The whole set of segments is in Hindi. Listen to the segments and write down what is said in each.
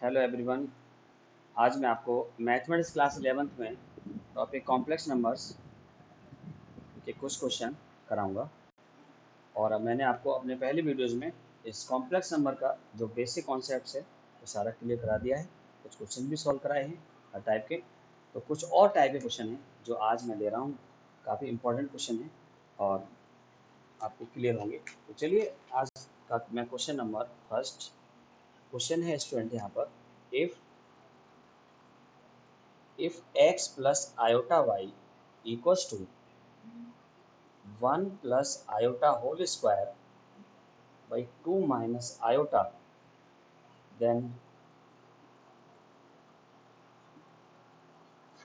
Hello everyone. आज मैं आपको मैथमेटिक्स क्लास 11th में टॉपिक कॉम्प्लेक्स नंबर्स के कुछ क्वेश्चन कराऊंगा। और अब मैंने आपको अपने पहले वीडियोस में इस कॉम्प्लेक्स नंबर का जो बेसिक कॉन्सेप्ट्स है वो सारा क्लियर करा दिया है। कुछ क्वेश्चन भी सॉल्व कराए हैं हर टाइप के। तो कुछ और टाइप के क्वेश्चन हैं जो आज मैं ले रहा हूँ, काफ़ी इंपॉर्टेंट क्वेश्चन है और आपको क्लियर होंगे। तो चलिए आज का मैं क्वेश्चन नंबर फर्स्ट क्वेश्चन है स्टूडेंट यहाँ पर, if x plus iota y equals to 1 plus iota whole square by 2 minus iota, then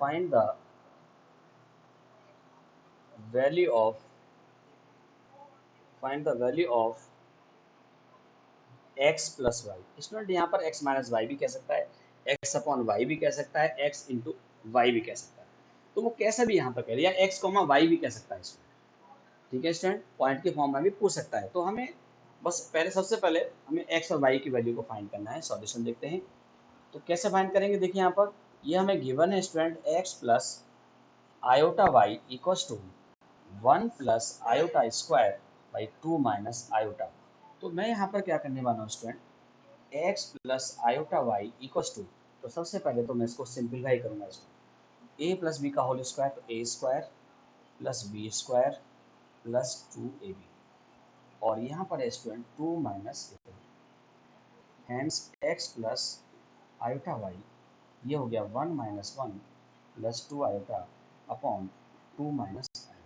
find the value of x plus y। Student यहाँ पर x माइनस वाई भी कह सकता है, x अपॉन वाई भी कह सकता है, x इंटू वाई भी कह सकता है। तो वो कैसा भी यहाँ पर कह दिया, x कॉमा वाई भी कह सकता है इसमें। ठीक है स्टूडेंट, पॉइंट के फॉर्म में भी पूछ सकता है। तो हमें बस सबसे पहले हमें x और y की वैल्यू को फाइंड करना है। सॉल्यूशन देखते हैं तो कैसे फाइंड करेंगे। देखिए यहाँ पर ये हमें गिवन है student, x plus iota Y equals to 1 plus iota square by 2 minus iota. तो मैं यहाँ पर क्या करने वाला हूँ student, x plus iota Y equals to, तो सबसे पहले तो मैं इसको सिंप्लीफाई करूँगा। इसको a प्लस बी का होल स्क्वायर, तो a square plus B square plus 2ab, और यहाँ पर है student 2 minus, hence x plus iota Y ये हो गया 1 minus 1 plus 2 iota upon 2 minus iota.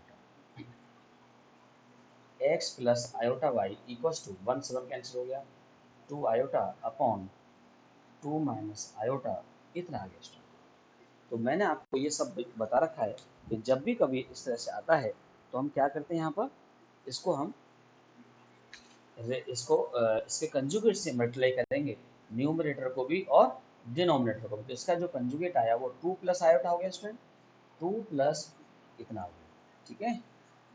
x plus iota Y equals to 1 से 1 कैंसिल हो गया, 2 आयोटा अपॉन 2 माइनस आयोटा, इतना आ गया। तो मैंने आपको ये सब बता रखा है कि जब भी कभी इस तरह से आता है तो हम क्या करते हैं, यहाँ पर इसके कंजुगेट से मल्टीप्लाई करेंगे, न्यूमरेटर को भी और डिनोमिनेटर को भी। तो इसका जो कंजुगेट आया वो 2 प्लस आयोटा हो गया स्टूडेंट, 2 प्लस इतना हो गया। ठीक है,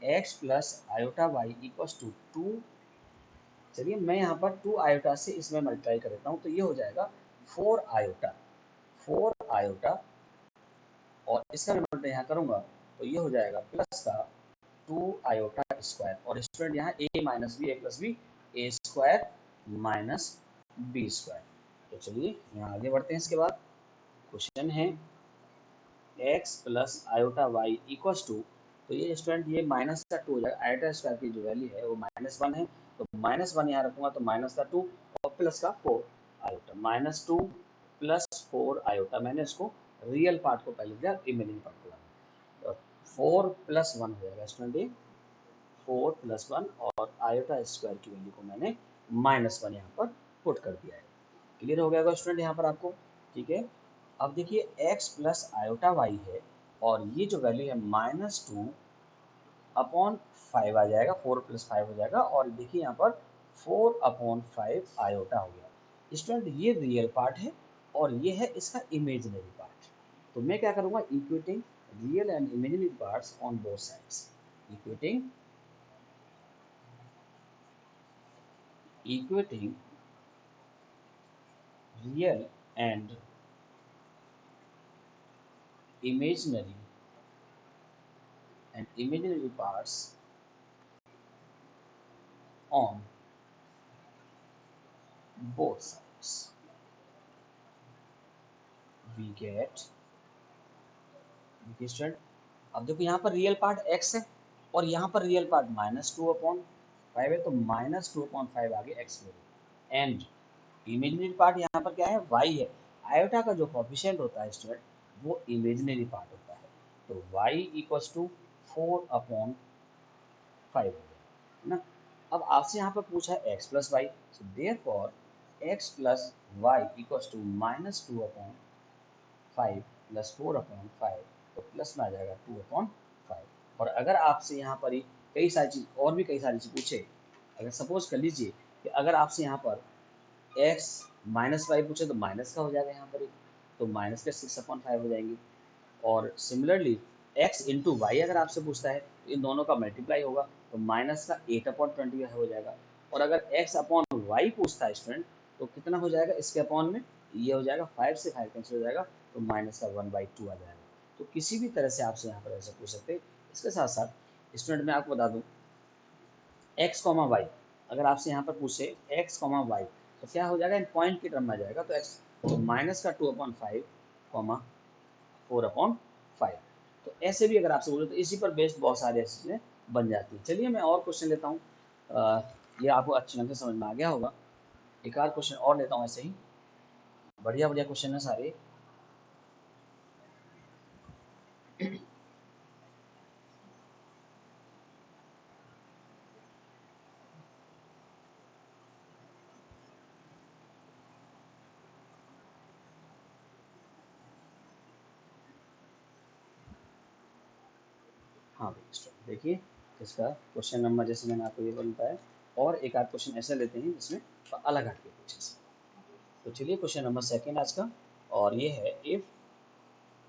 x plus iota Y equals to 2। चलिए मैं यहाँ पर 2 आयोटा से इसमें मल्टीप्लाई कर देता हूँ, तो ये हो जाएगा 4 आयोटा, 4 आयोटा, और इसका मैं मल्टीप्लाई यहाँ करूँगा तो ये हो जाएगा प्लस का 2 आयोटा स्क्वायर, और स्टूडेंट यहाँ a minus B, a plus B, A square minus B square. तो चलिए यहाँ आगे बढ़ते हैं। इसके बाद क्वेश्चन है x plus iota Y equals to, तो ये स्टूडेंट ये माइनस का 2 हो जाएगा। आयोटा स्क्वायर की जो वैल्यू है वो -1 है, तो -1 यहाँ रखूँगा तो माइनस का 2 और प्लस का 4 आयोटा, -2 प्लस 4 आयोटा। मैंने इसको रियल पार्ट को पहले दिया, इमेजिनरी पार्ट को दिया, 4 प्लस 1 हो जाएगा स्टूडेंट, 4 प्लस 1, और आयोटा स्क्वायर की वैल्यू को मैंने -1 यहाँ पर पुट कर दिया है। क्लियर हो गया स्टूडेंट यहाँ पर आपको। ठीक है, अब देखिए x प्लस आयोटा वाई है और ये जो वैल्यू है -2 अपॉन 5 आ जाएगा, 4 प्लस 5 हो जाएगा, और देखिए यहाँ पर 4 अपॉन 5 आयोटा हो गया। स्टूडेंट ये रियल पार्ट है और ये है इसका इमेजिनरी पार्ट। तो मैं क्या करूँगा, equating real and imaginary parts on both sides, equating real and imaginary parts on both sides, we get, student अब देखो यहाँ पर रियल पार्ट x है और यहाँ पर रियल पार्ट -2 अपॉन 5 है, तो -2 अपॉन 5 आगे x ले, एंड इमेजिनरी पार्ट यहाँ पर क्या है, y है। आयोटा का जो कोफिशिएंट होता है स्टूडेंट वो इमेजिनरी पार्ट होता है, तो y इक्वल्स टू 4 अपॉन 5 हो गया ना। अब आपसे यहाँ पर पूछा है x plus Y, so therefore x plus Y equals to -2 upon 5 plus 4 upon 5, तो प्लस में आ जाएगा 2 अपॉन 5। और अगर आपसे यहाँ पर ही कई सारी चीज़ और भी कई सारी चीज़ पूछे, अगर सपोज कर लीजिए कि अगर आपसे यहाँ पर x माइनस वाई पूछे तो माइनस का हो जाएगा यहाँ पर ही, तो माइनस का 6 अपॉन 5 हो जाएंगी। और सिमिलरली x इंटू वाई अगर आपसे पूछता है तो इन दोनों का मल्टीप्लाई होगा, तो माइनस का 8 अपॉन 20 हो जाएगा। और अगर x अपॉन वाई पूछता है स्टूडेंट तो कितना हो जाएगा, इसके अपॉन में ये हो जाएगा 5 से 5 कैंसिल हो जाएगा तो माइनस का 1/2 आ जाएगा। तो किसी भी तरह से आपसे यहाँ पर ऐसे पूछ सकते हैं। इसके साथ साथ स्टूडेंट मैं आपको बता दूँ एक्स कॉमा वाई, अगर आपसे यहाँ पर पूछे एक्स कॉमा वाई तो क्या हो जाएगा, इन पॉइंट की टर्म में आ जाएगा। तो एक्स तो माइनस का 2/5 कॉमा 4/5। तो ऐसे भी अगर आपसे बोले तो इसी पर बेस्ड बहुत सारी ऐसी चीज़ें बन जाती हैं। चलिए मैं और क्वेश्चन लेता हूँ, ये आपको अच्छी ढंग से समझ में आ गया होगा। एक आध क्वेश्चन और लेता हूँ, ऐसे ही बढ़िया बढ़िया क्वेश्चन है सारे। हाँ भाई देखिए, इसका क्वेश्चन नंबर जैसे मैंने आपको ये बताया, और एक आध क्वेश्चन ऐसे लेते हैं जिसमें अलग हट के पूछे से। तो चलिए क्वेश्चन नंबर सेकेंड आज का, और ये है if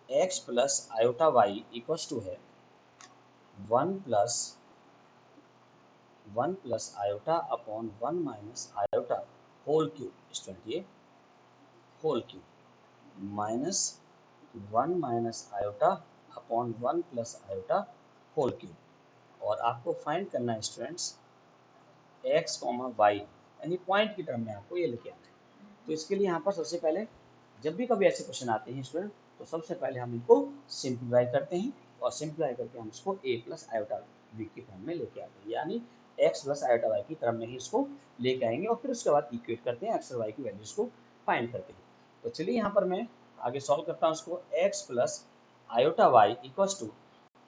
x plus iota Y equals to है 1 plus iota upon 1 - iota whole cube. Student ये whole cube minus 1 - iota upon 1 + iota whole cube. और आपको फाइंड करना है स्टूडेंट्स एक्स कॉमा वाई, यानी पॉइंट की टर्म में आपको ये लेके आना है। तो इसके लिए यहाँ पर सबसे पहले जब भी कभी ऐसे क्वेश्चन आते हैं स्टूडेंट, तो सबसे पहले हम इनको सिंप्लीफाई करते हैं, और सिंप्लीफाई करके हम इसको a + आयोटा v की टर्म में लेके आते हैं, यानी x + आयोटा y की टर्म में ही इसको लेके आएंगे, और फिर उसके बाद इक्वेट करते हैं x और y की वैल्यूज को फाइंड करते हैं। तो चलिए यहाँ पर मैं आगे सॉल्व करता हूँ उसको। x + iota y equals to,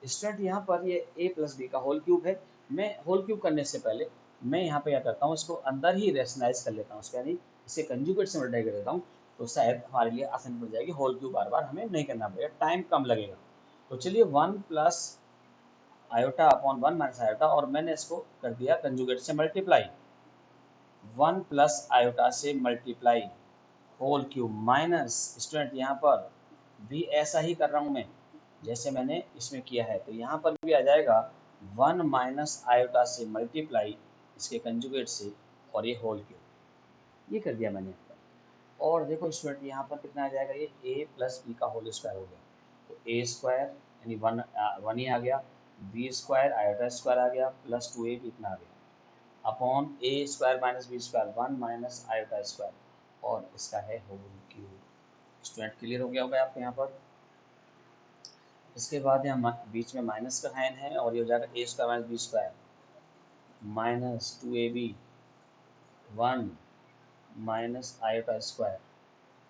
student यहाँ पर ये a + b का होल क्यूब है। मैं होल क्यूब करने से पहले मैं यहाँ पे क्या करता हूँ, इसको अंदर ही रेशनलाइज कर लेता हूँ, उसका यानी इसे कंजुगेट से मल्टीप्लाई कर देता हूँ, तो शायद हमारे लिए आसानी पड़ जाएगी। होल क्यूब बार बार हमें नहीं करना पड़ेगा, टाइम कम लगेगा। तो चलिए 1 + आयोटा अपॉन 1 - आयोटा, और मैंने इसको कर दिया कंजुगेट से मल्टीप्लाई, 1 + आयोटा से multiply whole cube minus, student यहाँ पर भी ऐसा ही कर रहा हूँ मैं जैसे मैंने इसमें किया है, तो यहाँ पर भी आ जाएगा 1 - आयोटा से मल्टीप्लाई इसके कंजुगेट से, और ये होल क्यूब, ये कर दिया मैंने यहाँ पर। और देखो स्टूडेंट यहाँ पर कितना आ जाएगा, ये a + b का होल स्क्वायर हो गया, तो a² यानी 1 ही आ गया, b² आयोटा स्क्वायर आ गया, प्लस 2ab इतना आ गया, upon a² - b² 1 - iota square, और इसका है होल क्यूब। स्टूडेंट क्लियर हो गया होगा आपको यहाँ पर। इसके बाद यहाँ बीच में माइनस का साइन है, और ये हो जाएगा a² - b² -2ab 1 - iota square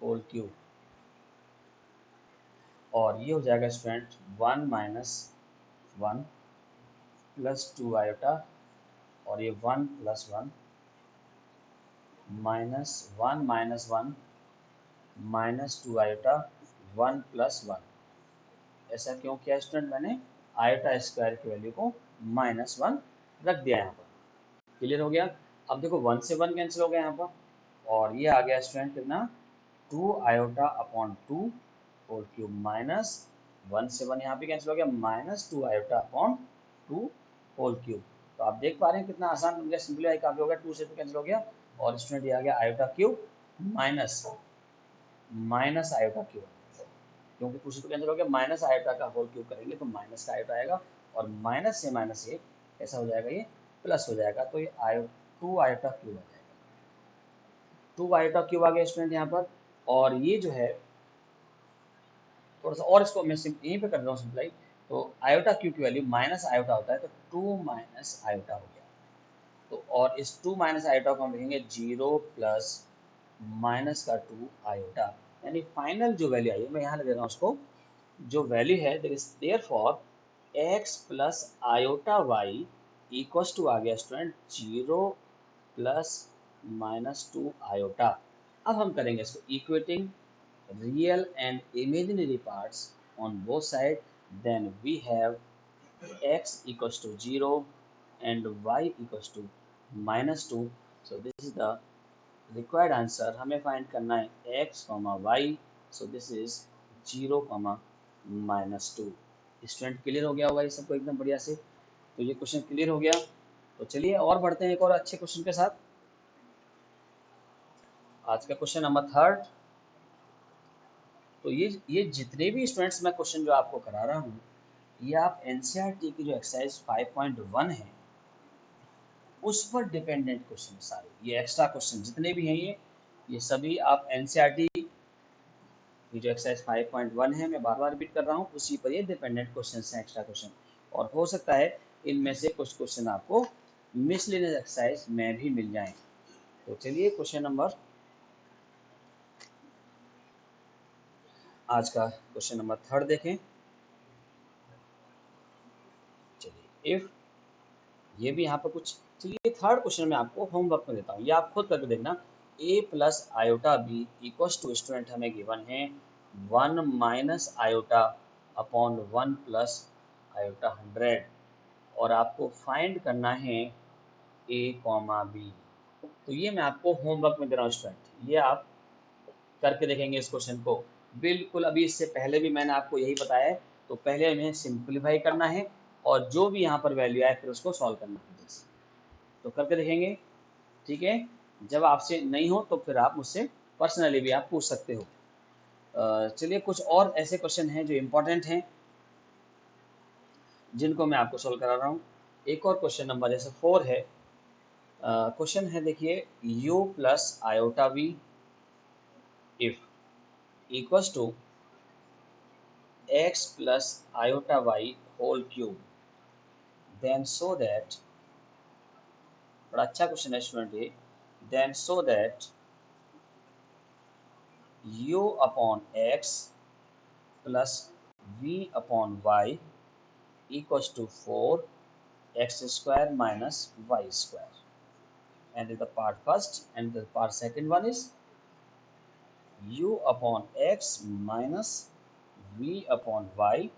whole cube, और ये हो जाएगा स्टूडेंट 1 - 1 + 2 आयोटा, और ये 1 + 1 -1 - 1 -2 आयोटा 1 + 1। ऐसा क्यों किया स्टूडेंट, मैंने आयोटा स्क्वायर की वैल्यू को -1 रख दिया यहाँ पर। क्लियर हो गया। अब देखो 1 से 1 कैंसिल हो गया यहाँ पर, और ये आ गया स्टूडेंट कितना, 2 iota upon 2 whole cube minus 1 से 1 यहाँ पे कैंसिल हो गया, -2 आयोटा अपॉन 2 होल क्यूब। तो आप देख पा रहे हैं कितना आसान बन गया, सिंपलीफाई काफी हो गया, 2 से 2 कैंसिल हो गया, और स्टूडेंट ये आ गया iota cube minus iota cube, क्योंकि 2 से 2 कैंसिल हो गया, माइनस आयोटा का होल क्यूब करेंगे तो माइनस का आयोटा आएगा, और माइनस से माइनस ये कैसा हो जाएगा, ये प्लस हो जाएगा, तो ये 2 आयोटा क्यूब आ जाएगा, 2 आयोटा क्यूब आ गया स्टूडेंट यहाँ पर। और ये जो है थोड़ा सा और इसको मैं यहीं पे कर रहा हूँ सिंप्लाई, तो आयोटा क्यूब की वैल्यू माइनस आयोटा होता है, तो 2 - आयोटा हो गया। तो और इस 2 - आयोटा को हम लिखेंगे 0 प्लस माइनस का 2 आयोटा, यानी फाइनल जो वैल्यू आई है, मैं यहाँ लिख दे रहा हूँ उसको, जो वैल्यू है that is therefore x plus iota Y equals to आ गया स्टूडेंट 0 प्लस -2 आयोटा। अब हम करेंगे इसको equating real and imaginary parts on both sides, then we have x equals to 0 and y equals to -2. So this is the required answer. हमें फाइंड करना है x, y, so this is 0, -2। Student clear हो गया होगा ये सबको एकदम बढ़िया से। तो ये क्वेश्चन क्लियर हो गया। तो चलिए और बढ़ते हैं एक और अच्छे क्वेश्चन के साथ। आज का क्वेश्चन नंबर 3, तो ये जितने भी स्टूडेंट्स मैं क्वेश्चन जो आपको करा रहा हूँ, ये आप एनसीईआरटी की जो एक्सरसाइज 5.1 है उस पर डिपेंडेंट क्वेश्चन सारे, ये एक्स्ट्रा क्वेश्चन जितने भी हैं ये सभी आप एनसीईआरटी की जो एक्सरसाइज 5.1 है, मैं बार बार रिपीट कर रहा हूँ, उसी पर ये डिपेंडेंट क्वेश्चन हैं, एक्स्ट्रा क्वेश्चन। और हो सकता है इनमें से कुछ क्वेश्चन आपको मिसलेनियस एक्सरसाइज में भी मिल जाएं। तो चलिए क्वेश्चन नंबर, आज का क्वेश्चन नंबर 3 देखें। चलिए इफ, ये भी यहाँ पर कुछ, चलिए 3rd क्वेश्चन में आपको होमवर्क में देता हूँ, ये आप खुद करके देखना। a plus iota B equals to, student हमें गिवन है 1 minus iota upon 1 plus iota 100, और आपको फाइंड करना है a कॉमा बी। तो ये मैं आपको होमवर्क में दे रहा हूँ स्टूडेंट, ये आप करके देखेंगे इस क्वेश्चन को। बिल्कुल अभी इससे पहले भी मैंने आपको यही बताया है, तो पहले हमें सिंप्लीफाई करना है और जो भी यहाँ पर वैल्यू आए फिर उसको सॉल्व करना है। तो करके देखेंगे, ठीक है। जब आपसे नहीं हो तो फिर आप मुझसे पर्सनली भी आप पूछ सकते हो। चलिए कुछ और ऐसे क्वेश्चन हैं जो इम्पोर्टेंट हैं, जिनको मैं आपको सॉल्व करा रहा हूँ। एक और क्वेश्चन नंबर जैसे 4 है, क्वेश्चन है देखिए, u plus iota v if equals to x plus iota y whole cube, then so that, बड़ा अच्छा क्वेश्चन है स्टूडेंट ये, then so that u upon x plus v upon y equals to 4x square minus y square, and the part first and the part second one is u upon x minus v upon y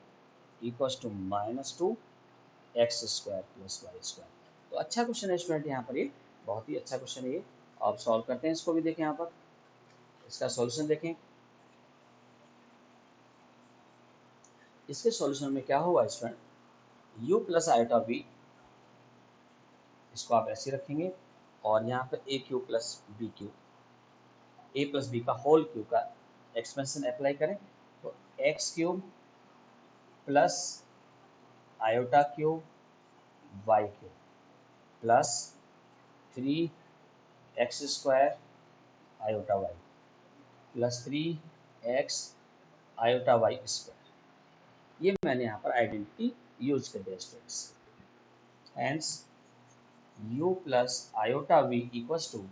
equals to minus 2 x square plus y square। तो अच्छा क्वेश्चन है स्टूडेंट, यहाँ पर ये बहुत ही अच्छा क्वेश्चन है ये। आप सॉल्व करते हैं इसको भी, देखें यहाँ पर इसका सॉल्यूशन देखें। इसके सॉल्यूशन में क्या होगा student, u plus iota v, इसको आप ऐसे रखेंगे और यहाँ पर A cube plus B cube, A plus B का होल क्यूब का एक्सपेंशन अप्लाई करें, तो X cube plus iota cube Y cube plus 3x square iota Y plus 3x iota Y square, ये मैंने यहाँ पर आइडेंटिटी यूज कर दिया students. Hence u plus iota v equals to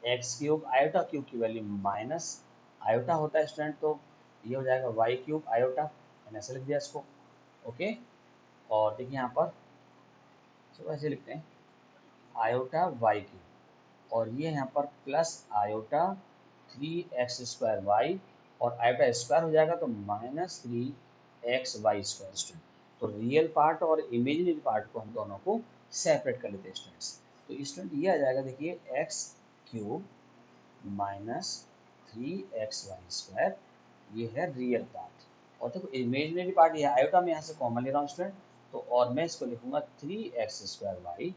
X cube, iota cube की वैल्यू माइनस आयोटा होता है स्टूडेंट, तो ये हो जाएगा वाई क्यूब आयोटा, मैंने ऐसे लिख दिया इसको, ओके। और देखिए यहाँ पर चलो ऐसे लिखते हैं आयोटा वाई क्यूब, और ये यहाँ पर plus iota 3x square Y, और आयोटा स्क्वायर हो जाएगा तो minus 3x Y square student. तो रियल पार्ट और इमेजिनरी पार्ट को हम दोनों को सेपरेट कर लेते हैं स्टूडेंट्स। तो स्टूडेंट ये आ जाएगा देखिए X cube minus 3x Y square, ये है रियल पार्ट, और देखो इमेजिनरी पार्ट ये आयोटा में यहाँ से कॉमन ले रहा हूँ स्टूडेंट, तो और मैं इसको लिखूंगा 3x square Y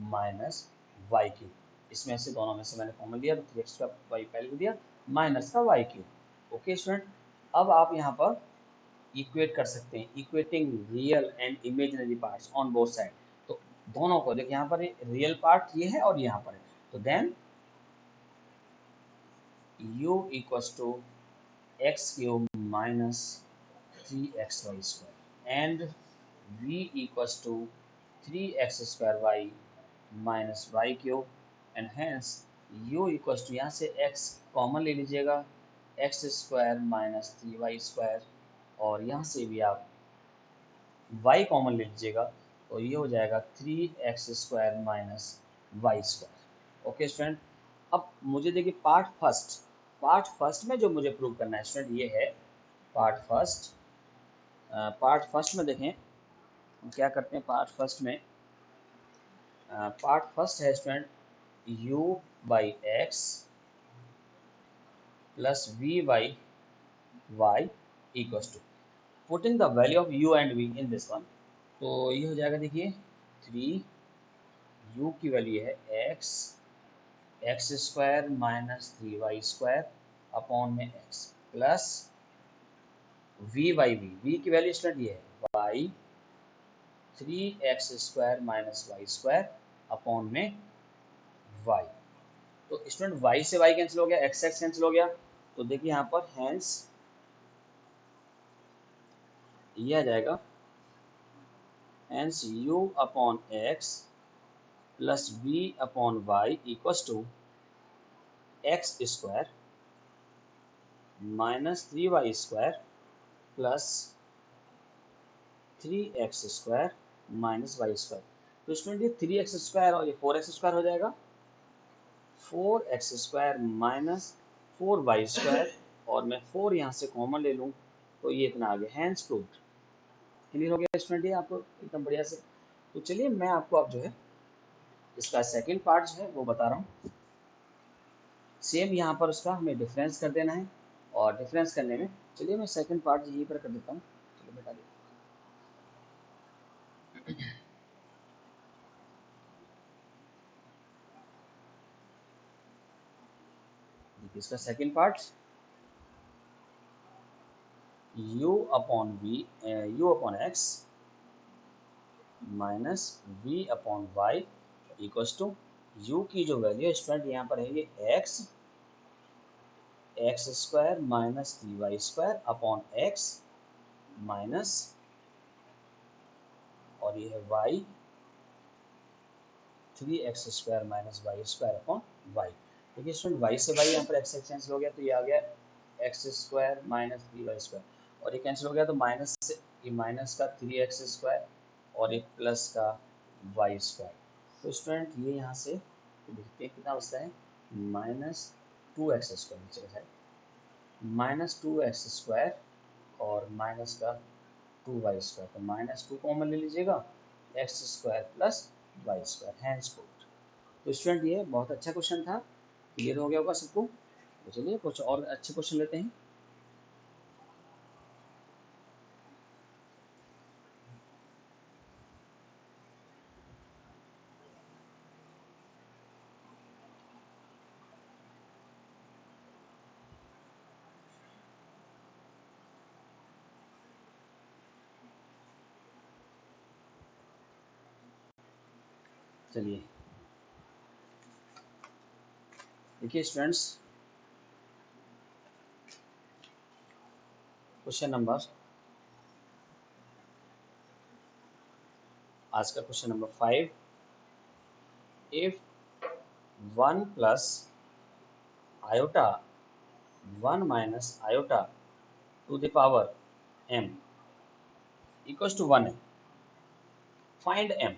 minus Y cube, इसमें से दोनों में से मैंने कॉमन लिया तो 3x स्क्वायर वाई पहले को दिया माइनस का वाई क्यूब, ओके स्टूडेंट। अब आप यहाँ पर इक्वेट कर सकते हैं, equating real and imaginary parts on both side, तो दोनों को देखिए यहाँ पर रियल पार्ट ये है और यहाँ पर है, तो then u equals to x cube minus 3xy square and v equals to 3x square y minus y cube, and hence u equals to, यहाँ से x कॉमन ले लीजिएगा, x square minus 3y square, और यहाँ से भी आप y कॉमन ले लीजिएगा, तो ये हो जाएगा 3x square minus Y square, okay student. अब मुझे देखिए पार्ट फर्स्ट में जो मुझे प्रूव करना है स्टूडेंट ये है पार्ट फर्स्ट में देखें हम क्या करते हैं। पार्ट फर्स्ट है student u by X plus v by Y equals to, putting the value of u and v in this one, तो ये हो जाएगा देखिए 3 u की वैल्यू है X square minus 3y square upon में x plus V by V की वैल्यू स्टूडेंट ये है Y 3x² minus Y square upon में वाई। तो स्टूडेंट वाई से वाई कैंसिल हो गया, एक्स एक्स कैंसिल हो गया, तो देखिए यहाँ पर हैंस ये आ जाएगा hence u upon X plus v upon Y equals to X square minus 3y² plus 3x² minus y²। तो स्टूडेंट ये 3x² और ये 4x² हो जाएगा, 4x² माइनस 4y² और मैं 4 यहाँ से कॉमन ले लूँ तो ये इतना आ गया, हैंस प्रूव्ड। क्लियर हो गया स्टूडेंट ये आपको एकदम बढ़िया से। तो चलिए मैं आपको अब जो है इसका सेकंड पार्ट जो है वो बता रहा हूँ। सेम यहाँ पर उसका हमें डिफरेंस कर देना है और डिफरेंस करने में चलिए मैं सेकंड पार्ट यहीं पर कर देता हूँ। चलो बेटा देखिए इसका second part u upon X minus v upon Y equals to u की जो वैल्यू है स्टूडेंट यहाँ पर है ये x² minus 3y² upon x minus और ये है y 3x² minus y² upon y। देखिए स्टूडेंट y से y यहाँ पर x कैंसिल हो गया तो ये आ गया x² माइनस 3y² और ये कैंसिल हो गया तो माइनस से ये माइनस का 3x² और एक प्लस का y²। तो स्टूडेंट ये यहाँ से देखते हैं कितना बचता है, -2x² नीचे का साइड -2x² और माइनस का 2y², तो -2 कॉमन ले लीजिएगा, x² plus y², hence proved. तो स्टूडेंट ये बहुत अच्छा क्वेश्चन था, क्लियर हो गया होगा सबको। तो चलिए कुछ और अच्छे क्वेश्चन लेते हैं। चलिए देखिए स्टूडेंट्स, क्वेश्चन नंबर आज का question number 5, if 1 plus iota 1 minus iota to the power m equals to 1 है, फाइंड m।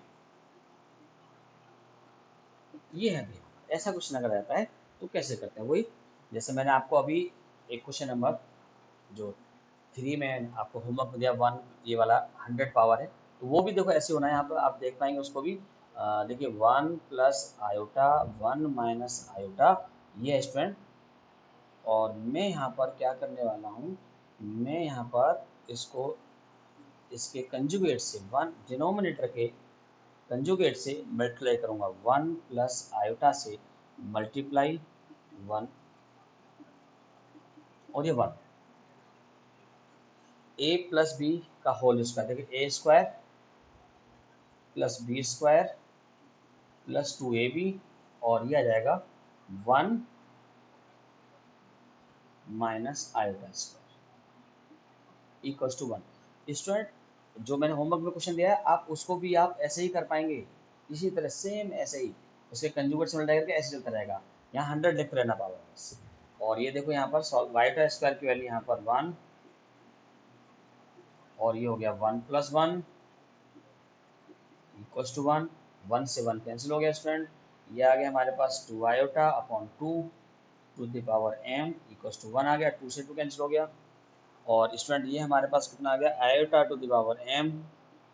ये है भैया, ऐसा क्वेश्चन अगर रहता है तो कैसे करते हैं, वही जैसे मैंने आपको अभी एक क्वेश्चन नंबर जो 3 में आपको होमवर्क दिया 1 ये वाला 100 पावर है, तो वो भी देखो ऐसे होना है, यहाँ पर आप देख पाएंगे उसको भी। देखिए 1 प्लस आयोटा 1 माइनस आयोटा ये है स्टूडेंट, और मैं यहाँ पर क्या करने वाला हूँ, मैं यहाँ पर इसको इसके कंजुगेट से 1 डिनोमिनेटर के कंजुगेट से मल्टीप्लाई करूँगा, 1 प्लस आयोटा से मल्टीप्लाई 1 और ये 1 a प्लस बी का होल स्क्वायर, देखिए a² plus b² plus 2ab और ये आ जाएगा 1 minus iota square equals to 1। Student जो मैंने होमवर्क में क्वेश्चन दिया है आप उसको भी आप ऐसे ही कर पाएंगे, इसी तरह सेम ऐसे ही उसके कंजुगेट से मल्टीप्लाई करके ऐसे चलता रहेगा, यहाँ 100 लिखते रहना पावर बस। और ये देखो यहाँ पर सॉल्व आयोटा स्क्वायर की वैल्यू यहाँ पर 1 और ये हो गया 1 प्लस 1 इक्वल्स टू 1, 1 से 1 कैंसिल हो गया स्टूडेंट, ये आ गया हमारे पास 2 iota upon 2 to the power m equals to 1 आ गया, 2 से 2 कैंसिल हो गया। और स्टूडेंट ये हमारे पास कितना आ गया, iota to the power m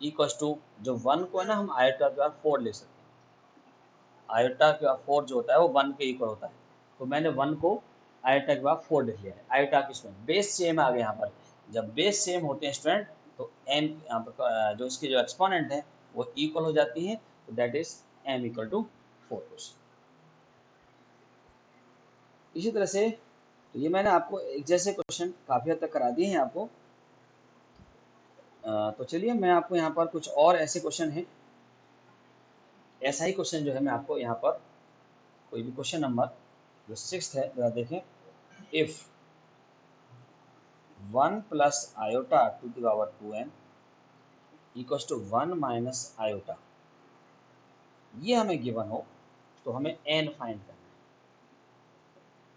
equals to, जो 1 को है ना हम आयोटा के बाद 4 ले सकते हैं, आयोटा के बाद 4 जो होता है वो 1 के इक्वल होता है, तो मैंने 1 को आयोटा के बाद 4 लिख लिया है। आयोटा की स्टूडेंट बेस सेम आ गया यहाँ पर, जब बेस सेम होते हैं स्टूडेंट तो m यहाँ पर जो इसकी जो एक्सपोनेंट है वो इक्वल हो जाती है, तो that is m equal to 4। इसी तरह से तो ये मैंने आपको एक जैसे क्वेश्चन काफ़ी हद तक करा दिए हैं आपको, तो चलिए मैं आपको यहाँ पर कुछ और ऐसे क्वेश्चन हैं, ऐसा ही क्वेश्चन जो है मैं आपको यहाँ पर कोई भी क्वेश्चन नंबर जो 6 है जरा देखें। If 1 plus iota to the power 2n equals to 1 minus iota, ये हमें गिवन हो तो हमें n फाइंड करना है।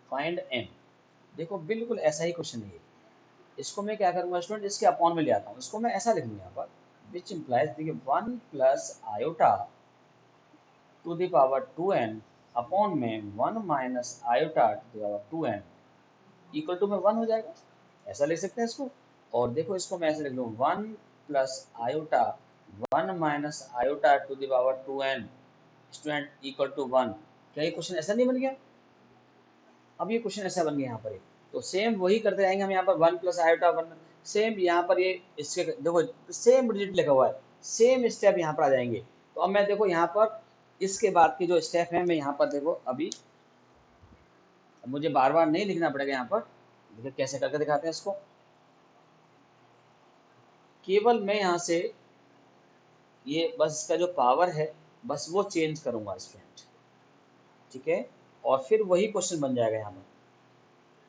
फाइंड n, देखो बिल्कुल ऐसा ही क्वेश्चन है ये। इसको मैं क्या करूंगा स्टूडेंट, इसके अपॉन में ले आता हूँ, इसको मैं ऐसा लिखूंगा यहाँ पर, विच इम्प्लाइज देखिए 1 plus iota to the power 2n upon में 1 minus iota to the power 2n equal to में 1 हो जाएगा, ऐसा लिख सकते हैं इसको। और देखो इसको मैं ऐसे लिख लूँ 1 plus iota 1 minus iota to the power 2n student equal to 1। क्या ये क्वेश्चन ऐसा नहीं बन गया? अब ये क्वेश्चन ऐसा बन गया यहाँ पर। तो सेम वही करते जाएंगे हम यहाँ पर 1 प्लस आयोटा 1, सेम यहाँ पर ये इसके देखो सेम डिजिट लिखा हुआ है, सेम स्टेप यहाँ पर आ जाएंगे। तो अब मैं देखो यहाँ पर इसके बाद की जो स्टेप है मैं यहाँ पर देखो अभी मुझे बार बार नहीं लिखना पड़ेगा यहाँ पर, देखिए कैसे करके दिखाते हैं इसको। केवल मैं यहाँ से ये बस इसका जो पावर है बस वो चेंज करूंगा स्टूडेंट, ठीक है, और फिर वही क्वेश्चन बन जाएगा यहाँ पर।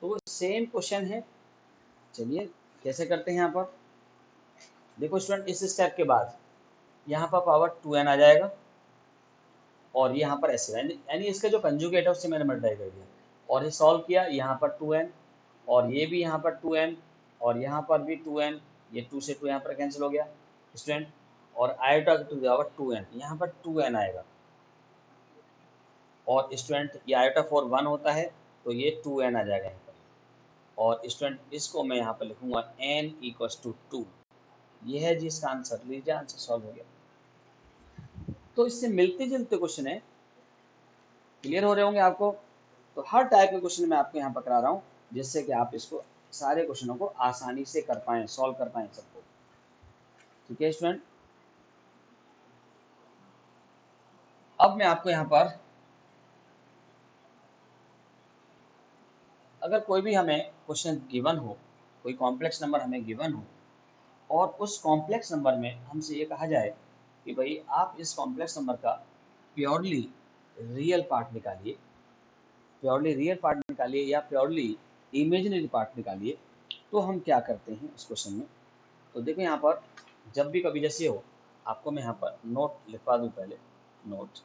तो सेम क्वेश्चन है, चलिए कैसे करते हैं यहाँ पर। देखो स्टूडेंट इस स्टेप के बाद यहाँ पर पावर 2n आ जाएगा और यहाँ पर ऐसे यानी इसका जो कंजुगेट है उससे मैंने मल्टीप्लाई कर दिया और ये सॉल्व किया, यहाँ पर 2n और ये भी यहाँ पर 2n और यहाँ पर भी 2n, ये 2 से 2 यहाँ पर कैंसिल हो गया स्टूडेंट, और iota to the power 2n यहाँ पर 2n आएगा और स्टूडेंट ये आयोटा 4 1 होता है तो ये 2n आ जाएगा यहाँ पर। और स्टूडेंट इसको मैं यहाँ पर लिखूंगा n इक्वल्स टू 2, ये है जी इसका आंसर, लीजिए आंसर सॉल्व हो गया। तो इससे मिलते जुलते क्वेश्चन है, क्लियर हो रहे होंगे आपको। तो हर टाइप के क्वेश्चन मैं आपको यहाँ पर करा रहा हूँ जिससे कि आप इसको सारे क्वेश्चनों को आसानी से कर पाएं, सॉल्व कर पाएं सबको, ठीक है स्टूडेंट। अब मैं आपको यहाँ पर अगर कोई भी हमें क्वेश्चन गिवन हो, कोई कॉम्प्लेक्स नंबर हमें गिवन हो और उस कॉम्प्लेक्स नंबर में हमसे ये कहा जाए कि भाई आप इस कॉम्प्लेक्स नंबर का प्योरली रियल पार्ट निकालिए, प्योरली रियल पार्ट निकालिए या प्योरली इमेजिनरी पार्ट निकालिए, तो हम क्या करते हैं उस क्वेश्चन में। तो देखो यहाँ पर जब भी कभी जैसे हो, आपको मैं यहाँ पर नोट लिखवा दूँ पहले, नोट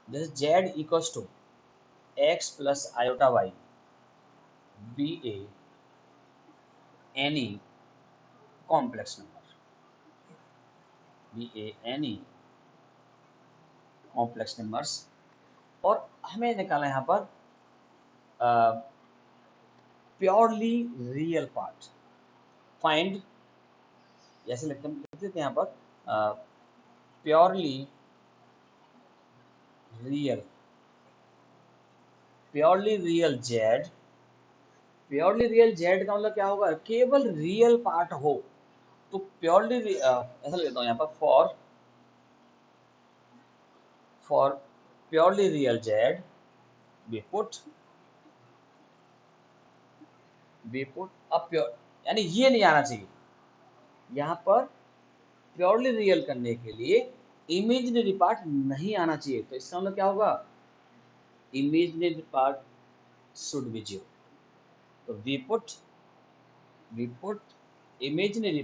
जैसे Z equals to X plus iota Y be a any complex number, be a any complex numbers, और हमें निकाला यहाँ पर प्योरली रियल पार्ट, फाइंड जैसे लिखते हैं यहाँ पर purely real, purely real Z, purely real Z का मतलब क्या होगा, केवल रियल पार्ट हो। तो प्योरली ऐसा लिखता हूँ यहाँ पर for purely real Z we put अब प्योर, यानी ये नहीं आना चाहिए यहाँ पर, प्योरली रियल करने के लिए इमेजिनरी पार्ट नहीं आना चाहिए। तो इसका मतलब क्या होगा, imaginary part should be zero. तो we put imaginary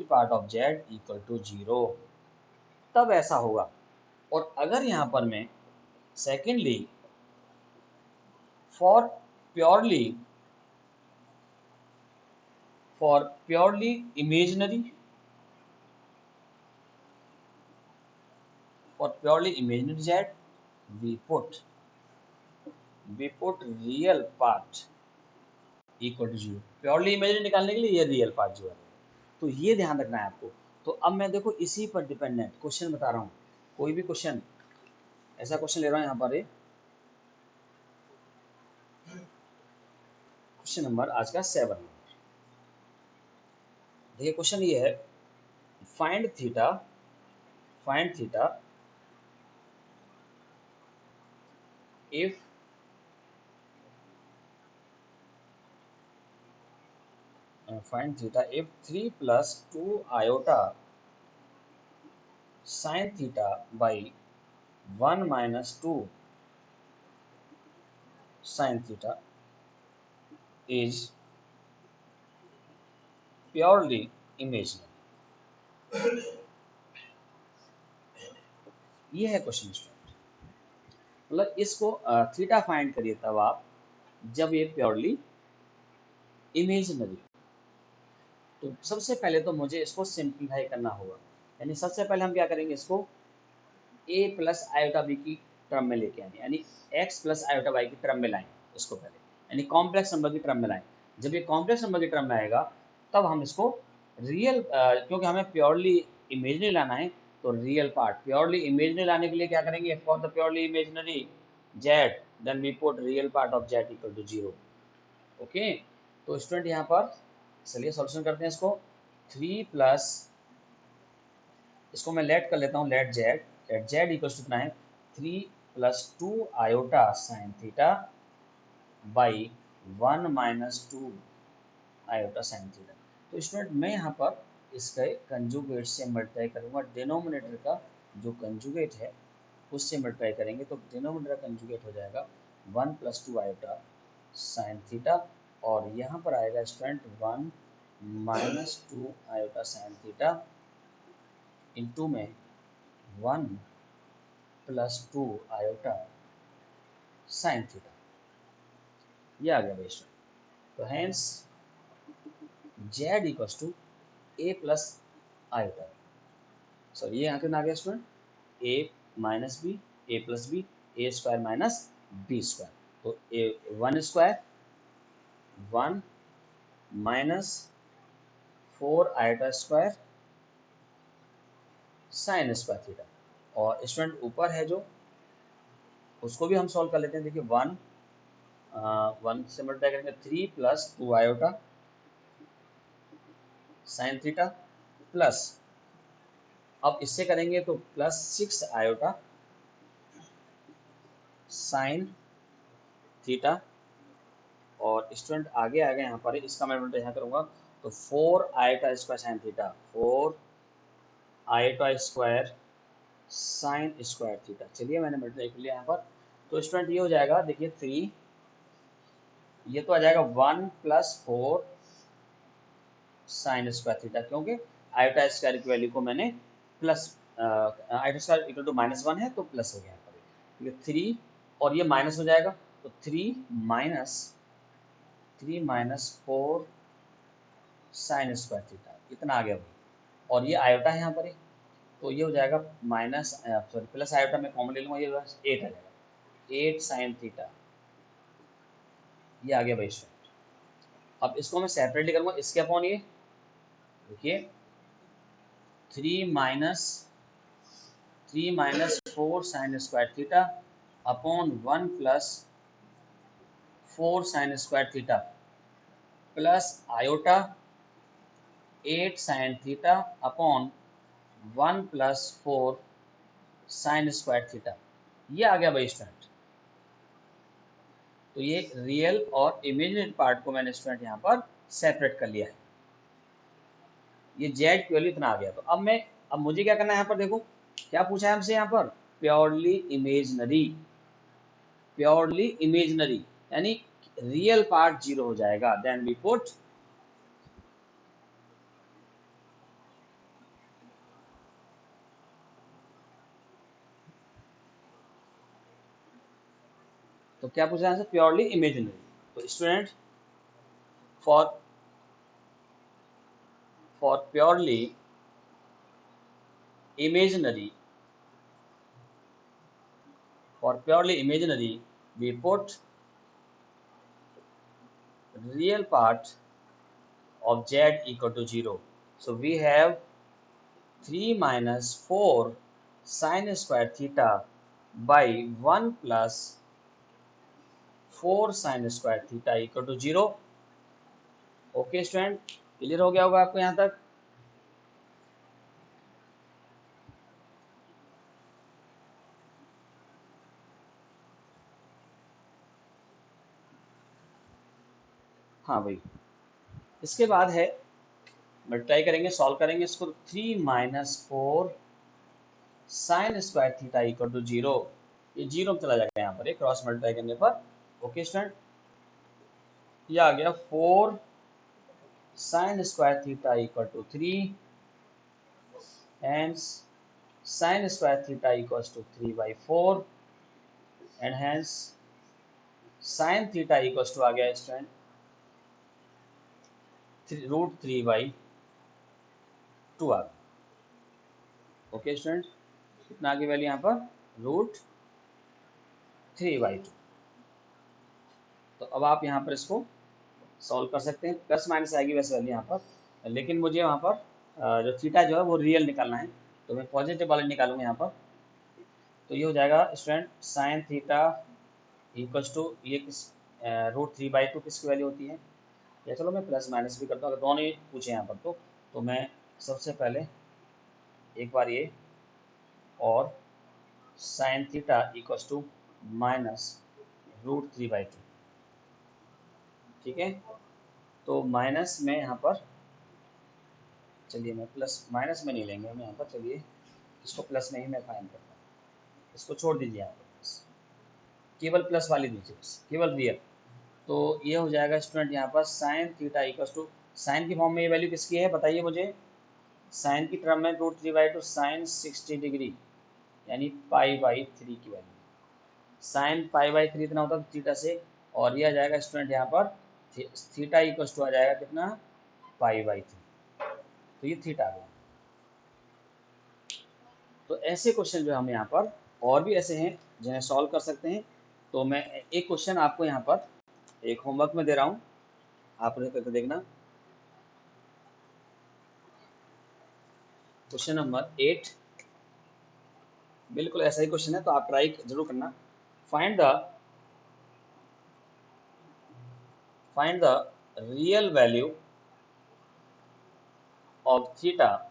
part of z equal to 0, तब ऐसा होगा। और अगर यहाँ पर मैं secondly for purely imaginary, for purely imaginary z we put real part equal to 0। Purely imaginary निकालने के लिए ये रियल पार्ट जो है, तो ये ध्यान रखना है आपको। तो अब मैं देखो इसी पर डिपेंडेंट क्वेश्चन बता रहा हूँ, कोई भी क्वेश्चन, ऐसा क्वेश्चन ले रहा हूँ यहाँ पर, क्वेश्चन नंबर आज का 7। देखिए क्वेश्चन ये है, find theta if find theta if 3 plus 2 iota sine theta by 1 minus 2 sine theta is purely imaginary. ये है क्वेश्चन स्टूडेंट। मतलब इसको थीटा फाइंड करिए तब आप जब ये प्योरली इमेजिनरी। तो सबसे पहले तो मुझे इसको सिंप्लीफाई करना होगा, यानी सबसे पहले हम क्या करेंगे, इसको a प्लस आयोटा बी की टर्म में लेके आएंगे, यानी x प्लस आयोटा वाई की टर्म में लाएंगे इसको पहले, यानी कॉम्प्लेक्स नंबर की टर्म में लाएंगे। जब ये कॉम्प्लेक्स नंबर की टर्म में आएगा तब हम इसको रियल, क्योंकि हमें प्योरली इमेजनरी लाना है तो रियल पार्ट प्योरली इमेजनरी लाने के लिए क्या करेंगे, for the purely imaginary z then we put real part of z equal to 0। Okay, तो स्टूडेंट यहाँ पर चलिए सॉल्यूशन करते हैं इसको। 3 प्लस, इसको मैं लेट कर लेता हूँ, लेट जेड इक्वल टू कितना है, 3 plus 2 iota sine theta by 1 minus 2 iota sine theta. तो स्टूडेंट मैं यहाँ पर इसके कंजुगेट से मल्टीप्लाई करूँगा, डिनोमिनेटर का जो कंजुगेट है उससे मल्टीप्लाई करेंगे तो डिनोमिनेटर का कंजुगेट हो जाएगा 1 प्लस 2 आयोटा साइन थीटा, और यहाँ पर आएगा student 1 minus 2 iota sine theta into में 1 प्लस 2 आयोटा साइन थीटा। ये आ गया भाई स्टूडेंट। तो hence Z equals to A plus iota, sorry ये यहाँ कितना आ गया student, A minus B, A plus B, A square minus B square. तो A 1 square 1 minus 4 iota square sine square theta, और स्टूडेंट ऊपर है जो उसको भी हम सॉल्व कर लेते हैं। देखिए 1 से मल्टीप्लाई करेंगे 3 plus 2 iota sine theta plus, अब इससे करेंगे तो प्लस 6 आयोटा साइन थीटा, और स्टूडेंट आगे आ गए यहाँ पर, इसका मैं उल्टा यहाँ करूँगा तो 4 iota square sine theta, 4 iota square sine square theta. चलिए मैंने मल्टीप्लाई कर लिया यहाँ पर। तो स्टूडेंट ये हो जाएगा, देखिए 3, ये तो आ जाएगा 1 प्लस 4 साइन स्क्वायर थीटा, क्योंकि आयोटा स्क्वायर की वैल्यू को मैंने plus, iota square equal to -1 है तो प्लस हो गया यहाँ पर, ठीक है 3, और ये माइनस हो जाएगा तो 3 माइनस 4 साइन स्क्वायर थीटा इतना आ गया भाई, और ये आयोटा है यहाँ पर, तो ये हो जाएगा माइनस, सॉरी प्लस आयोटा में कॉमन ले लूँगा, ये 8 आ जाएगा, 8 साइन थीटा। ये आ गया भाई स्टूडेंट। अब इसको मैं सेपरेटली करूँगा, इसके अपॉन ये देखिए 3 minus 4 sine square theta upon 1 plus 4 sine square theta plus iota 8 sine theta upon 1 plus 4 sine square theta. ये आ गया भाई स्टूडेंट। तो ये रियल और इमेजिनरी पार्ट को मैंने स्टूडेंट यहाँ पर सेपरेट कर लिया है। ये जेड की वैल्यू इतना आ गया। तो अब मुझे क्या करना है, यहाँ पर देखो क्या पूछा है हमसे, यहाँ पर प्योरली इमेजिनरी, प्योरली इमेजिनरी यानी रियल पार्ट 0 हो जाएगा, देन वी पुट तो क्या पूछा है प्योरली इमेजिनरी। तो student for purely imaginary, for purely imaginary we put real part of z equal to 0. So we have 3 minus 4 sin square theta by 1 plus 4 sin square theta equal to 0. Okay student, clear हो गया होगा आपको यहाँ तक। हाँ भाई, इसके बाद है मल्टीप्लाई करेंगे, सॉल्व करेंगे इसको, 3 minus 4 sine square theta equal to 0, ये 0 में चला जाएगा यहाँ पर, ये क्रॉस मल्टीप्लाई करने पर। ओके स्टूडेंट, ये आ गया 4 sine square theta equal to 3 hence sin square theta equals to 3/4 and hence sin theta equals to आ गया स्टूडेंट √3/2 आ गया। ओके स्टूडेंट, कितना आ गई वैल्यू यहाँ पर, √3/2। तो अब आप यहाँ पर इसको सॉल्व कर सकते हैं, प्लस माइनस आएगी वैसे वैल्यू यहाँ पर, लेकिन मुझे वहाँ पर जो थीटा जो है वो रियल निकालना है, तो मैं पॉजिटिव वाले निकालूंगा यहाँ पर। तो ये हो जाएगा student sine theta equals to, ये किस √3/2 किसकी वैल्यू होती है, या चलो मैं प्लस माइनस भी करता हूँ, अगर दोनों ही पूछे यहाँ पर तो मैं सबसे पहले एक बार ये, और sine theta equals to minus √3/2, ठीक है। तो माइनस में यहाँ पर, चलिए मैं प्लस माइनस में नहीं लेंगे हम यहाँ पर, चलिए इसको प्लस में ही मैं फाइन करता हूँ, इसको छोड़ दीजिए यहाँ पर, केवल प्लस वाली दीजिए बस, केवल रियल। तो ये हो जाएगा स्टूडेंट यहाँ पर sine theta equals to, sine की फॉर्म में ये वैल्यू किसकी है बताइए मुझे, साइन की टर्म में √3/2 साइन 60 डिग्री यानी π/3 की वैल्यू, साइन π/3 इतना होता है थीटा से, और ये आ जाएगा स्टूडेंट यहाँ पर थीटा इक्वल्स टू आ जाएगा कितना, π/3, तो ये थीटा आ गया। तो ऐसे क्वेश्चन जो हम यहाँ पर और भी ऐसे हैं जिन्हें सॉल्व कर सकते हैं। तो मैं एक क्वेश्चन आपको यहाँ पर एक होमवर्क में दे रहा हूँ, आप उन्हें करके देखना। क्वेश्चन नंबर 8 बिल्कुल ऐसा ही क्वेश्चन है, तो आप ट्राई जरूर करना। Find the real value of theta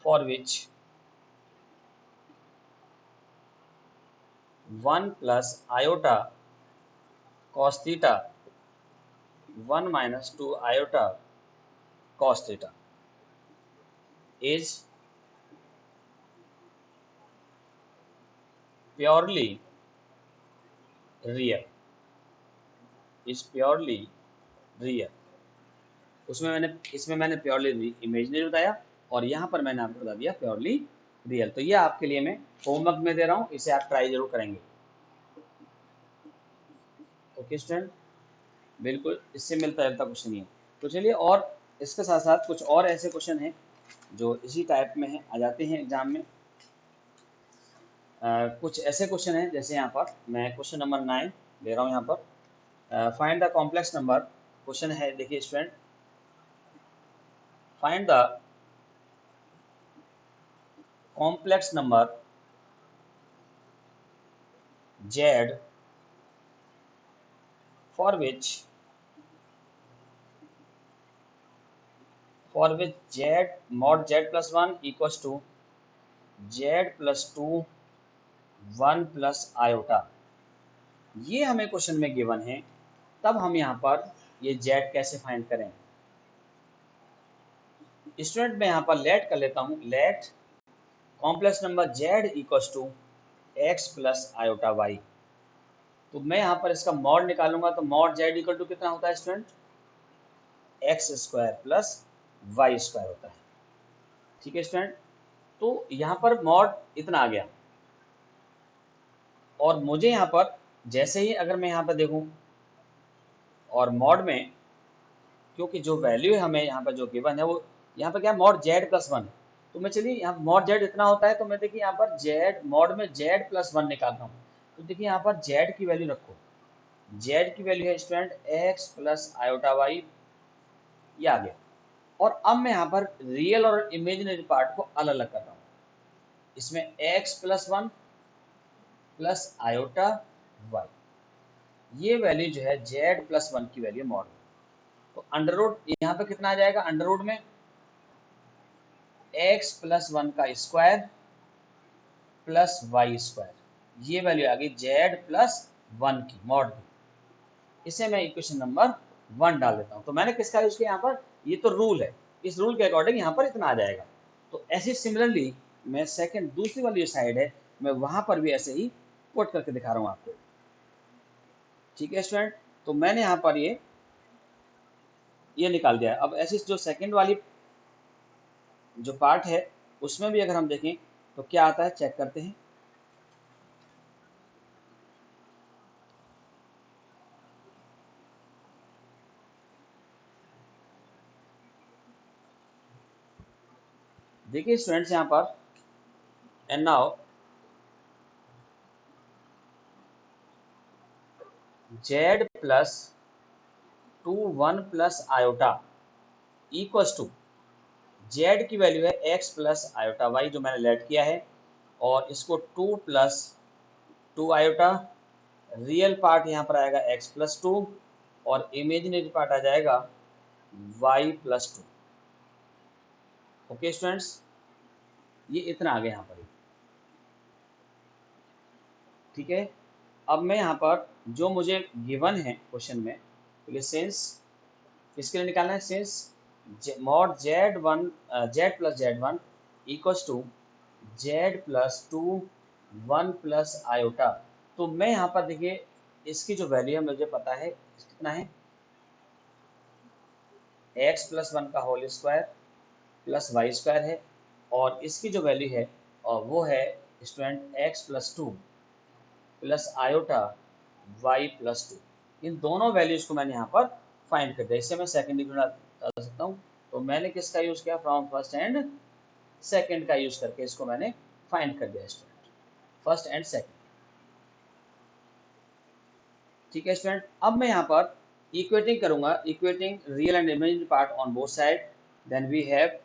for which 1 plus iota cos theta 1 minus 2 iota cos theta is purely real, इसमें मैंने प्योरली इमेजिनरी बताया, और यहाँ पर मैंने आपको बता दिया प्योरली रियल। तो ये आपके लिए मैं होमवर्क में दे रहा हूँ, इसे आप ट्राई जरूर करेंगे। ओके स्टूडेंट, बिल्कुल इससे मिलता जुलता क्वेश्चन ही है। तो चलिए, और इसके साथ साथ कुछ और ऐसे क्वेश्चन हैं जो इसी टाइप में हैं, आ जाते हैं एग्जाम में। कुछ ऐसे क्वेश्चन हैं जैसे यहाँ पर मैं क्वेश्चन नंबर 9 ले रहा हूँ यहाँ पर, find the complex number. Question है, देखिए student, find the complex number z for which z mod z plus 1 equals to z plus 2 1 plus iota। ये हमें क्वेश्चन में गिवन है, तब हम यहाँ पर ये z कैसे फाइंड करें। स्टूडेंट मैं यहाँ पर लेट कर लेता हूँ, let complex number z equals to x plus iota y। तो मैं यहाँ पर इसका मॉड निकालूंगा, तो मॉड z इक्वल टू कितना होता है student, x square plus y square होता है, ठीक है स्टूडेंट। तो यहाँ पर मॉड इतना आ गया, और मुझे यहाँ पर जैसे ही अगर मैं यहाँ पर देखूँ, और मॉड में क्योंकि जो वैल्यू है हमें यहाँ पर जो गिवन है वो यहाँ पर क्या मॉड z प्लस 1, तो मैं चलिए यहाँ मॉड z इतना होता है, तो मैं देखिए यहाँ पर z मॉड में z प्लस 1 निकाल रहा हूँ। तो देखिए यहाँ पर z की वैल्यू रखो, z की वैल्यू है student x plus iota y, ये आ गया। और अब मैं यहाँ पर रियल और इमेजिनरी पार्ट को अलग अलग कर रहा हूँ, इसमें x plus 1 plus iota y, ये वैल्यू जो है z प्लस 1 की वैल्यू मॉड। तो अंडर रूट यहाँ पे कितना आ जाएगा, अंडर रूट में x प्लस 1 का स्क्वायर प्लस y स्क्वायर, ये वैल्यू आ गई z प्लस 1 की मॉड की। इसे मैं इक्वेशन नंबर 1 डाल देता हूँ। तो मैंने किसका यूज़ किया यहाँ पर, ये तो रूल है, इस रूल के अकॉर्डिंग यहाँ पर इतना आ जाएगा। तो ऐसे सिमिलरली मैं सेकंड दूसरी वाली जो साइड है मैं वहाँ पर भी ऐसे ही पुट करके दिखा रहा हूँ आपको। ठीक है स्टूडेंट, तो मैंने यहाँ पर ये निकाल दिया। अब ऐसी जो सेकंड वाली जो पार्ट है उसमें भी अगर हम देखें तो क्या आता है, चेक करते हैं। देखिए स्टूडेंट्स यहाँ पर, and now z plus 1 plus iota equals to, z की वैल्यू है x प्लस आयोटा y जो मैंने लेट किया है, और इसको 2 प्लस 2 आयोटा, रियल पार्ट यहाँ पर आएगा x प्लस 2 और इमेजिनरी पार्ट आ जाएगा y प्लस 2। ओके स्टूडेंट्स, ये इतना आ गया यहाँ पर। ठीक है, अब मैं यहाँ पर जो मुझे गिवन है क्वेश्चन में, तो सिंस किसके लिए निकालना है, since mod z plus z1 equals to z plus 2 1 plus iota. तो मैं यहाँ पर देखिए इसकी जो वैल्यू है मुझे पता है कितना है, x प्लस 1 का whole square plus Y square है, और इसकी जो वैल्यू है और वो है student x plus 2 plus iota y plus 2। इन दोनों वैल्यूज़ को मैंने यहाँ पर फाइंड कर दिया। इससे मैं सेकेंड इक्वेशन डाल सकता हूँ। तो मैंने किसका यूज़ किया, फ्रॉम फर्स्ट एंड सेकेंड का यूज़ करके इसको मैंने फाइंड कर दिया स्टूडेंट, फर्स्ट एंड सेकेंड। ठीक है स्टूडेंट, अब मैं यहाँ पर इक्वेटिंग करूँगा, equating real and imaginary part on both side, then we have,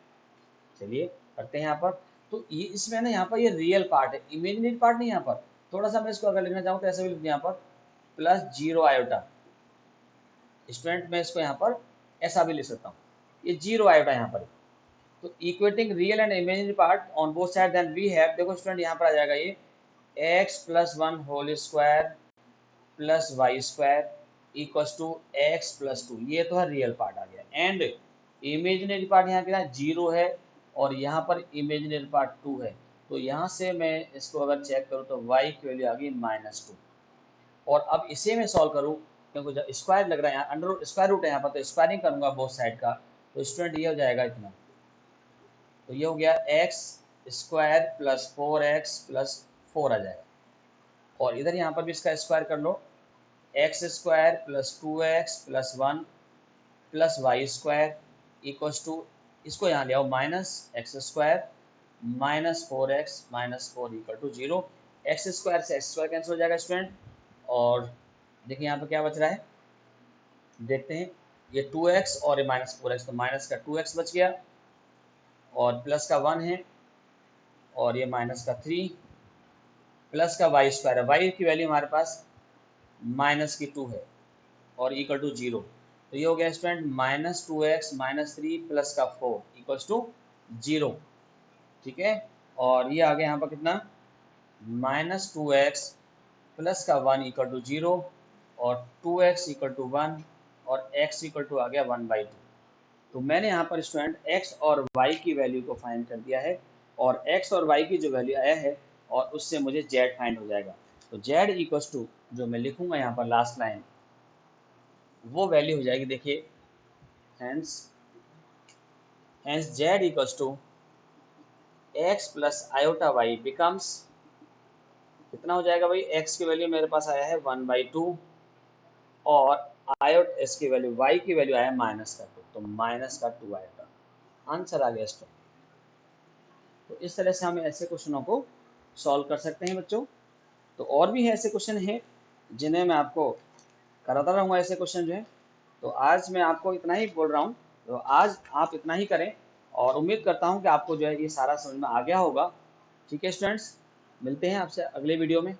चलिए करते हैं यहाँ पर। तो ये इसमें ना यहाँ पर ये रियल पार्ट है, इमेजिनरी पार्ट नहीं। यहाँ पर थोड़ा सा मैं इसको अगर लिखना चाहूँ तो ऐसे भी लिख दिया यहाँ पर प्लस 0 आयोटा। स्टूडेंट मैं इसको यहाँ पर ऐसा भी लिख सकता हूँ, ये 0 आयोटा यहाँ पर। तो equating real and imaginary part on both side, then we have, देखो स्टूडेंट यहाँ पर आ जाएगा ये x plus 1 whole square plus Y square equals to X plus 2। ये तो है रियल पार्ट आ गया, एंड इमेजिनरी पार्ट यहाँ कितना 0 है और यहाँ पर इमेजिनरी पार्ट 2 है। तो यहाँ से मैं इसको अगर चेक करूँ तो y की वैल्यू आ गई -2। और अब इसे मैं सॉल्व करूँ, क्योंकि जब स्क्वायर लग रहा है यहाँ, अंडर स्क्वायर रूट है यहाँ पर, तो स्क्वायरिंग करूँगा बोथ साइड का, तो स्टूडेंट ये हो जाएगा इतना। तो ये हो गया x square plus 4x plus 4 आ जाएगा, और इधर यहाँ पर भी इसका स्क्वायर कर लो, x square plus 2x plus 1 plus Y square equals to, इसको यहाँ ले आओ minus x square minus 4x minus 4 equal to 0। X square से एक्स स्क्वायर कैंसिल हो जाएगा स्टूडेंट, और देखिए यहाँ पर क्या बच रहा है, देखते हैं, ये 2x और ये -4x, तो माइनस का 2x बच गया और प्लस का 1 है और ये माइनस का 3 प्लस का वाई स्क्वायर है, वाई की वैल्यू हमारे पास माइनस की 2 है और इक्वल टू 0। तो ये हो गया स्टूडेंट -2x माइनस 3 प्लस का 4 इक्वल्स टू 0। ठीक है, और ये आ गया यहाँ पर कितना, -2x प्लस का 1 इक्वल टू 0 और 2x इक्वल टू 1 और x इक्वल टू आ गया 1/2। तो मैंने यहाँ पर स्टूडेंट x और y की वैल्यू को फाइंड कर दिया है, और x और y की जो वैल्यू आया है और उससे मुझे z फाइंड हो जाएगा। तो z इक्वल्स टू, जो मैं लिखूंगा यहाँ पर लास्ट लाइन, वो वैल्यू हो जाएगी, देखिए hence z equals to x plus iota y becomes, कितना हो जाएगा भाई, x की वैल्यू मेरे पास आया है 1/2 और आयोट s की वैल्यू, y की वैल्यू आया माइनस का 2, तो माइनस का 2 आयोटा आंसर आ गया स्टूडेंट। तो इस तरह से हम ऐसे क्वेश्चनों को सॉल्व कर सकते हैं बच्चों। तो और भी ऐसे क्वेश्चन हैं जिन्हें मैं आपको कराता रहूँगा, ऐसे क्वेश्चन जो है। तो आज मैं आपको इतना ही बोल रहा हूँ, तो आज आप इतना ही करें, और उम्मीद करता हूँ कि आपको जो है ये सारा समझ में आ गया होगा। ठीक है स्टूडेंट्स, मिलते हैं आपसे अगले वीडियो में।